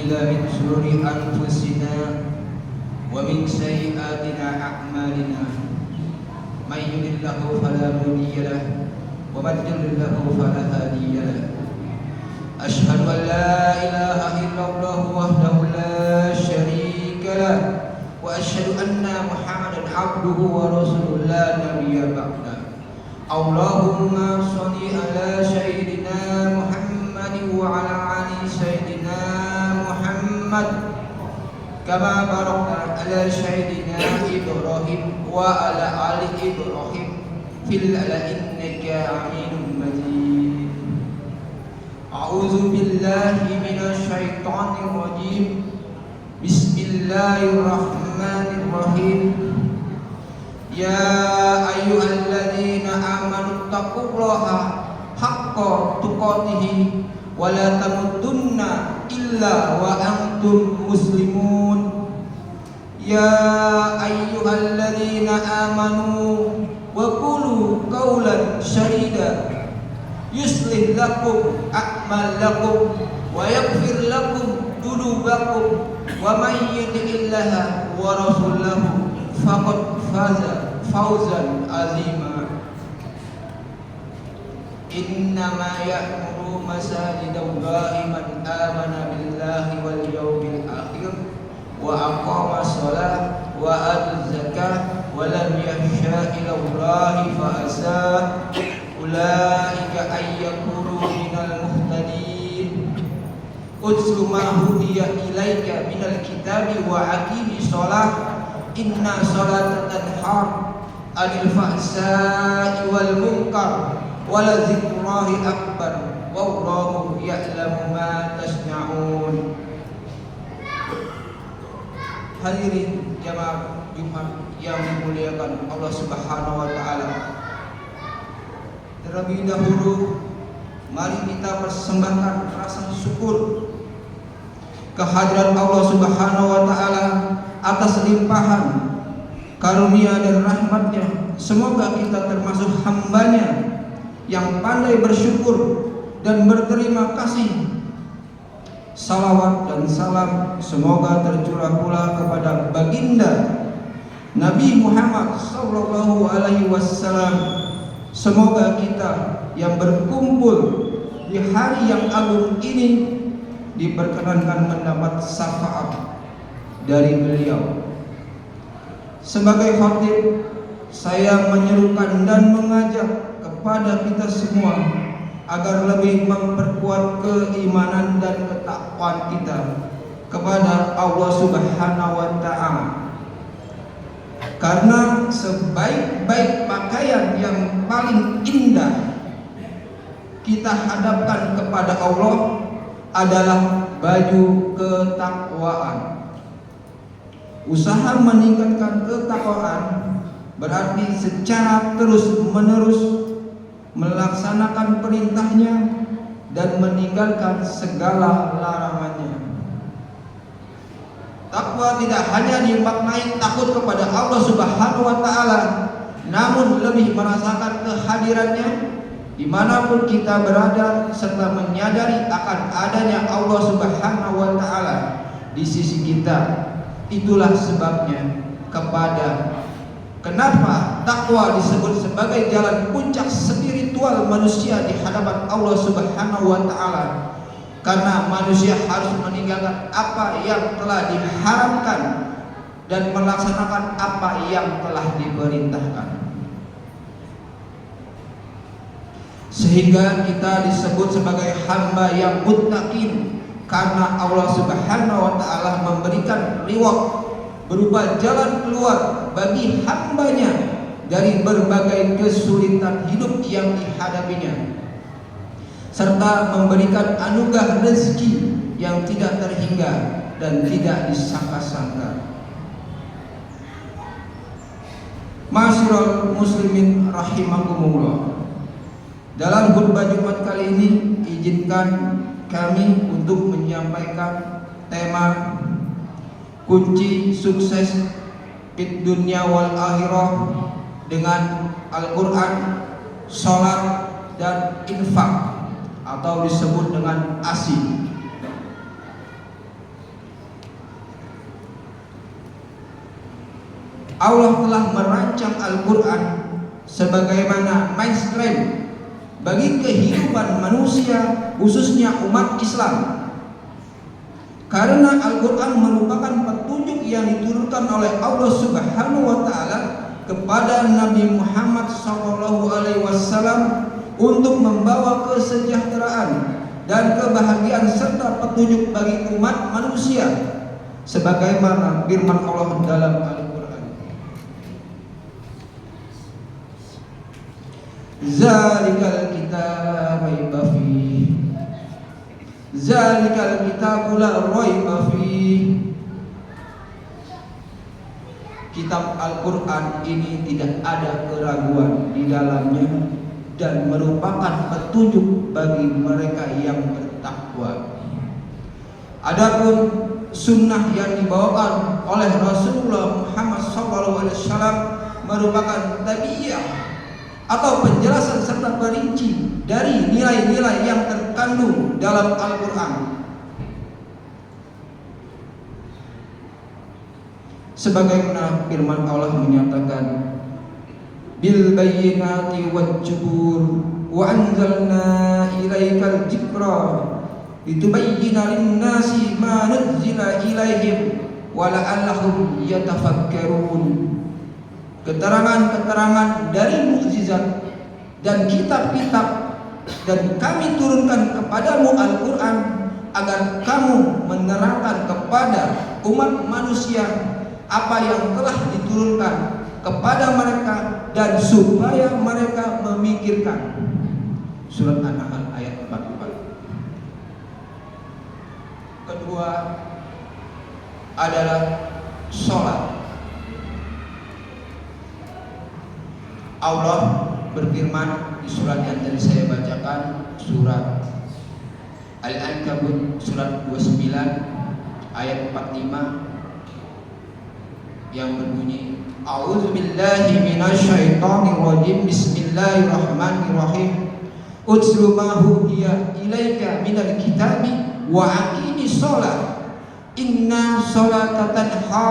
بالله من شرور أنفسنا ومن سيئات أعمالنا من يضلل له فلا مضل له ومن يضلل له فلا هادي له أشهد أن لا إله إلا الله وحده لا شريك له وأشهد أن محمدا عبده ورسوله لا نبي بعده اللهم صل على سيدنا محمد وعلى آل سيدنا محمد كما باركنا على سيدنا إبراهيم وعلى آل إبراهيم في العالمين إنك حميد مجيد أعوذ بالله من الشيطان الرجيم بسم الله الرحمن الرحيم يا أيها الذين آمنوا اتقوا الله حق تقاته ولا تموتن إلا وأنتم مسلمون يا أيها الذين آمنوا وقولوا قولا سديدا يصلح لكم أعمالكم ويغفر لكم ذنوبكم ومن يطع الله ورسوله فقد فاز فوزا عظيما إنما يأمر مساجد الله من آمن بالله واليوم الآخر وأقام الصلاة وآتى الزكاة ولم يخش إلى الله فعسى أولئك أن يكونوا من المهتدين اتل ما أوحي إليك من الكتاب وأقم الصلاة إن الصلاة تنهى عن الفحشاء والمنكر ولذكر الله أكبر والله يعلم ما تصنعون. Hadirin jamaah Jumat yang dimuliakan Allah Subhanahu wa taala. Terlebih dahulu mari kita persembahkan rasa syukur kehadiran Allah Subhanahu wa taala atas limpahan karunia dan rahmatnya. Semoga kita termasuk hambanya yang pandai bersyukur dan berterima kasih. Salawat dan salam semoga tercurah pula kepada baginda Nabi Muhammad sallallahu alaihi wasallam. Semoga kita yang berkumpul di hari yang agung ini diperkenankan mendapat syafaat dari beliau. Sebagai khatib, saya menyerukan dan mengajak kepada kita semua agar lebih memperkuat keimanan dan ketakwaan kita kepada Allah Subhanahu wa taala. Karena sebaik-baik pakaian yang paling indah kita hadapkan kepada Allah adalah baju ketakwaan. Usaha meningkatkan ketakwaan berarti secara terus-menerus melaksanakan perintahnya dan meninggalkan segala larangannya. Takwa tidak hanya dimaknai takut kepada Allah Subhanahu wa taala, namun lebih merasakan kehadirannya dimanapun kita berada serta menyadari akan adanya Allah Subhanahu wa taala di sisi kita. Itulah sebabnya kenapa takwa disebut sebagai jalan puncak spiritual manusia di hadapan Allah Subhanahu wa taala. Karena manusia harus meninggalkan apa yang telah diharamkan dan melaksanakan apa yang telah diperintahkan. Sehingga kita disebut sebagai hamba yang muttaqin, karena Allah Subhanahu wa taala memberikan reward berupa jalan keluar bagi hambanya dari berbagai kesulitan hidup yang dihadapinya, serta memberikan anugerah rezeki yang tidak terhingga dan tidak disangka-sangka. Ma'asyiral muslimin rahimakumullah. Dalam khutbah Jumat kali ini izinkan kami untuk menyampaikan tema kunci sukses fid dunya wal akhirah dengan Al-Quran, salat dan infak, atau disebut dengan ASI. Allah telah merancang Al-Quran sebagaimana mainstream bagi kehidupan manusia, khususnya umat Islam. Karena Al-Quran merupakan petunjuk yang diturunkan oleh Allah Subhanahu wa Ta'ala kepada Nabi Muhammad SAW untuk membawa kesejahteraan dan kebahagiaan serta petunjuk bagi umat manusia, sebagaimana firman Allah dalam Al-Quran. Zalikal kitab raiba fihi, zalikal kitab la raiba fihi. Kitab Al-Quran ini tidak ada keraguan di dalamnya dan merupakan petunjuk bagi mereka yang bertakwa. Adapun sunnah yang dibawakan oleh Rasulullah Muhammad SAW merupakan tabi'iyah atau penjelasan serta perinci dari nilai-nilai yang terkandung dalam Al-Quran. Sebagaimana firman Allah menyatakan, bil bayyinati wal jubur wa anzalna ilaikal dzikra litubayyina lin-nasi ma nuzila ilaihim wa la'allahum yatafakkarun. Keterangan-keterangan dari mukjizat dan kitab-kitab, dan kami turunkan kepadamu Al-Quran agar kamu menerangkan kepada umat manusia apa yang telah diturunkan kepada mereka dan supaya mereka memikirkan. Surat An-Nahl ayat 44. Kedua adalah sholat. Allah berfirman di surat yang tadi saya bacakan, surat Al-Ankabut surat 29 ayat 45 yang berbunyi, A'udzubillahi minasyaitonir rajim. Bismillahirrahmanirrahim. Utslu ma huhiya ilaika minal kitabi wa aqimis shalah. Inna sholata tanha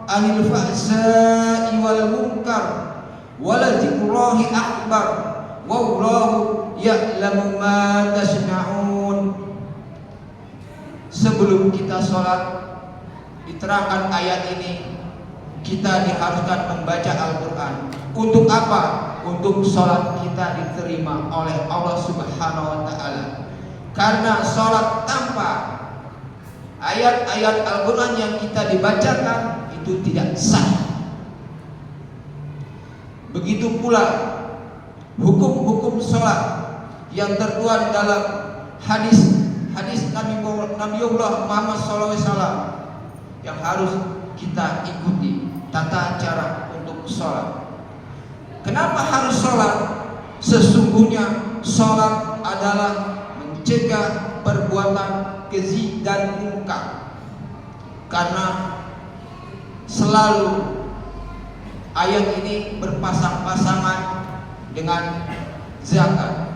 'anil fahsya'i wal munkar wa la dzikrullahi akbar wallahu ya'lamu ma tasna'un. Sebelum kita sholat, diterangkan ayat ini, kita diharuskan membaca Al-Quran. Untuk apa? Untuk sholat kita diterima oleh Allah Subhanahu wa Ta'ala. Karena sholat tanpa ayat-ayat Al-Quran yang kita dibacakan itu tidak sah. Begitu pula hukum-hukum sholat yang tertuang dalam hadis Nabiullah Muhammad SAW yang harus kita ikuti tata cara untuk sholat. Kenapa harus sholat? Sesungguhnya sholat adalah mencegah perbuatan keji dan munkar. Karena selalu ayat ini berpasang-pasangan dengan zakat.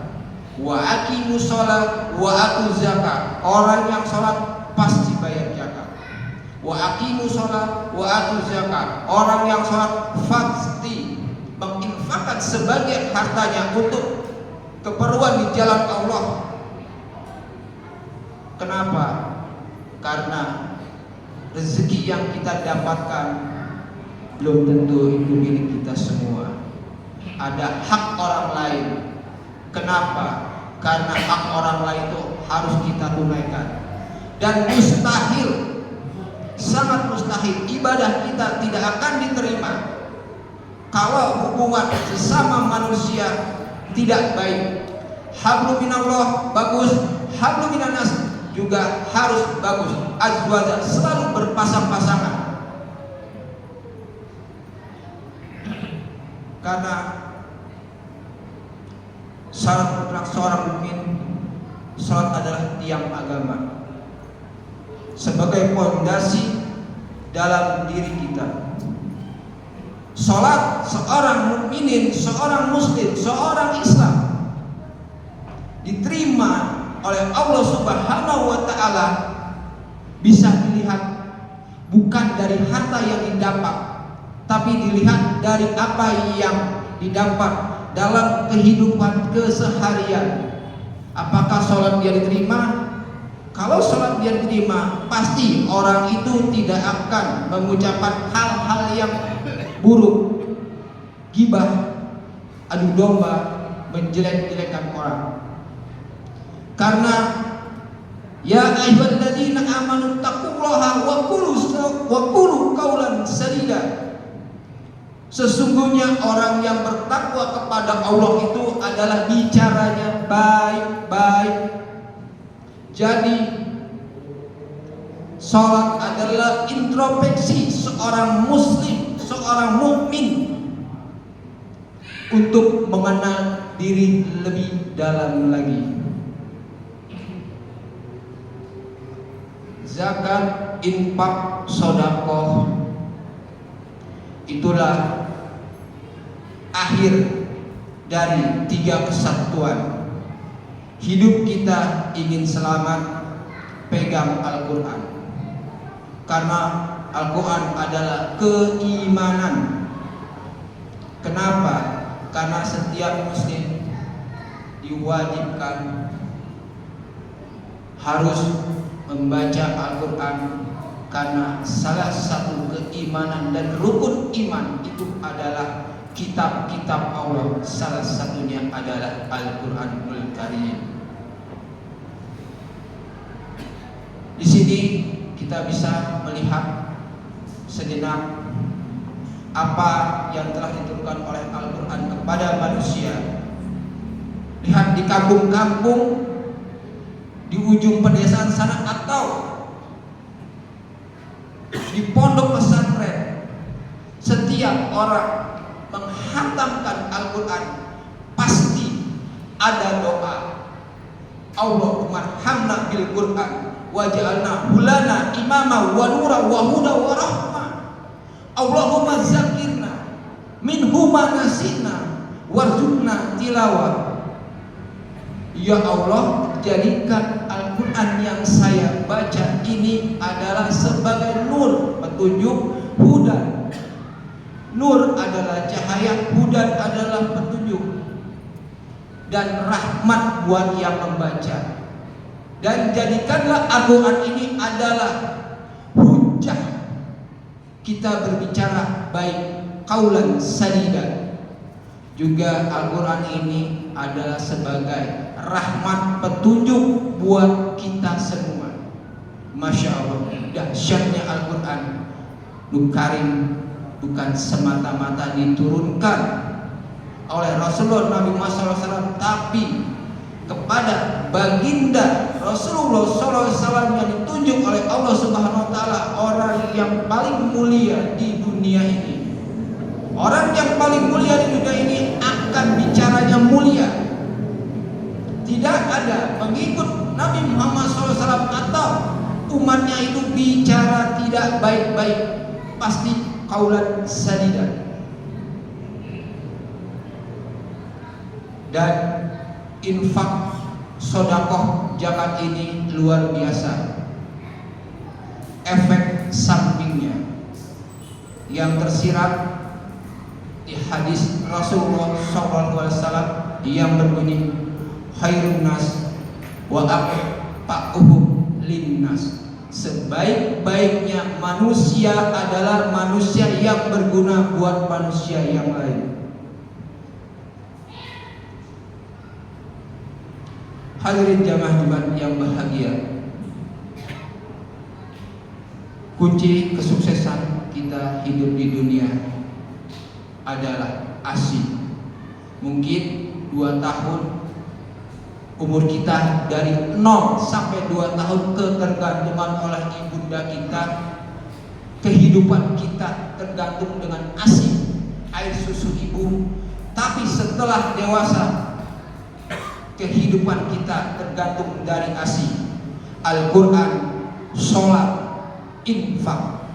Wa aqimus sholat wa atuz zakat. Orang yang sholat pasti bayar zakat. Wa aqimus sholat wa atuz zakat. Orang yang sholat pasti menginfakkan sebagian hartanya untuk keperluan di jalan Allah. Kenapa? Karena rezeki yang kita dapatkan belum tentu itu milik kita semua. Ada hak orang lain. Kenapa? Karena hak orang lain itu harus kita tunaikan. Dan mustahil, sangat mustahil ibadah kita tidak akan diterima kalau hubungan sesama manusia tidak baik. Hablum minallah bagus, hablum minannas juga harus bagus. Azwaja selalu berpasang-pasangan. Karena syarat mutlak seorang mukmin, salat adalah tiang agama sebagai fondasi dalam diri kita. Salat seorang mukminin, seorang muslim, seorang Islam diterima oleh Allah Subhanahu wa Ta'ala bisa dilihat bukan dari harta yang didapat, tapi dilihat dari apa yang didapat dalam kehidupan keseharian. Apakah sholat dia diterima? Kalau sholat dia diterima, pasti orang itu tidak akan mengucapkan hal-hal yang buruk, gibah, adu domba, menjelek-jelekan orang. Karena ya ayyuhalladzina amanu taqullaha wa qulu qawlan sadida. Sesungguhnya orang yang bertakwa kepada Allah itu adalah bicaranya baik-baik. Jadi sholat adalah introspeksi seorang muslim, seorang mukmin untuk mengenal diri lebih dalam lagi. Zakat, infak, sedekah, itulah akhir dari 3 kesatuan. Hidup kita ingin selamat, pegang Al-Quran. Karena Al-Quran adalah keimanan. Kenapa? Karena setiap muslim diwajibkan harus membaca Al-Quran, karena salah satu keimanan dan rukun iman itu adalah kitab-kitab Allah. Salah satunya adalah Al-Quranul Karim. Di sini kita bisa melihat sejenak apa yang telah diturunkan oleh Al-Quran kepada manusia. Lihat di kampung-kampung, di ujung pedesaan sana, atau di pondok pesantren, setiap orang menghatamkan Al-Quran pasti ada doa. Allahumma hamna bil Quran waj'alna hulana imama wa nura wa huda wa rahmah. Allahumma zakirna minhu ma nasina warzuqna tilawah. Ya Allah, jadikan Al-Quran yang saya baca ini adalah sebagai nur, petunjuk, hudan. Nur adalah cahaya, hudan adalah petunjuk, dan rahmat buat yang membaca. Dan jadikanlah Al-Quran ini adalah hujah. Kita berbicara baik, qaulan sadida. Juga Al-Quran ini adalah sebagai rahmat, petunjuk buat kita semua. Masya Allah, dahsyatnya Al-Quran. Karim bukan semata-mata diturunkan oleh Rasulullah Nabi Muhammad SAW, tapi kepada baginda Rasulullah SAW yang ditunjuk oleh Allah Subhanahu Wa Taala, orang yang paling mulia di dunia ini. Orang yang paling mulia di dunia ini akan bicaranya mulia. Tidak ada mengikut Nabi Muhammad SAW atau umatnya itu bicara tidak baik-baik, pasti qaulan sadida. Dan infak, sedekah, zakat ini luar biasa. Efek sampingnya yang tersirat di hadis Rasulullah SAW yang berbunyi khairun nas wa aqfa'uhum linnas. Sebaik-baiknya manusia adalah manusia yang berguna buat manusia yang lain. Hadirin jamaah Jumat yang bahagia, kunci kesuksesan kita hidup di dunia adalah ASI. Mungkin 2 tahun umur kita, dari 0 sampai 2 tahun ketergantungan oleh ibunda kita. Kehidupan kita tergantung dengan ASI, air susu ibu. Tapi setelah dewasa, kehidupan kita tergantung dari ASI, Al-Quran, sholat, infak.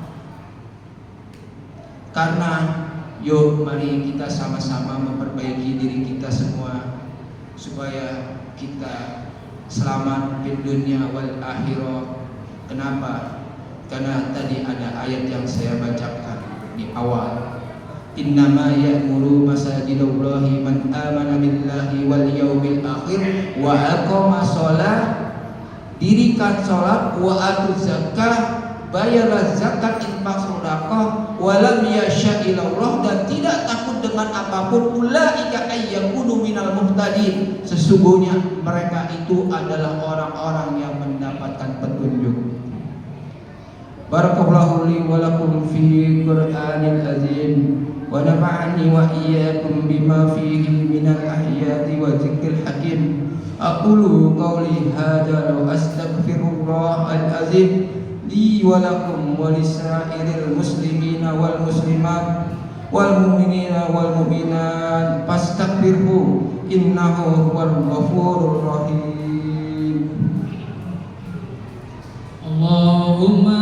Karena yuk mari kita sama-sama memperbaiki diri kita semua supaya kita selamat di dunia wal akhirah. Kenapa? Karena tadi ada ayat yang saya bacakan di awal. Innama ya'muru masajidallahi man amana billahi wal yaumil akhir wa aqama shalah, dirikan salat, wa atuz zakah, bayarlah zakat, infak sedekah, walam yasha'illallah, dan tidak takut dengan apapun, ulaika ayyakunu minal muhtadin, sesungguhnya mereka itu adalah orang-orang yang mendapatkan petunjuk. Barakallahu li wa lakum fi Qur'anil azim wa nafa'ani wa iyyakum bima fihi minal ayati wa dzikril hakim. Aqulu qawli hadza wa astaghfirullahal azim li wa lakum wa lisairil muslimina wal muslimat wal mu'minina wal mu'minat fastaghfirhu innahu huwal ghafurur rahim. Allahumma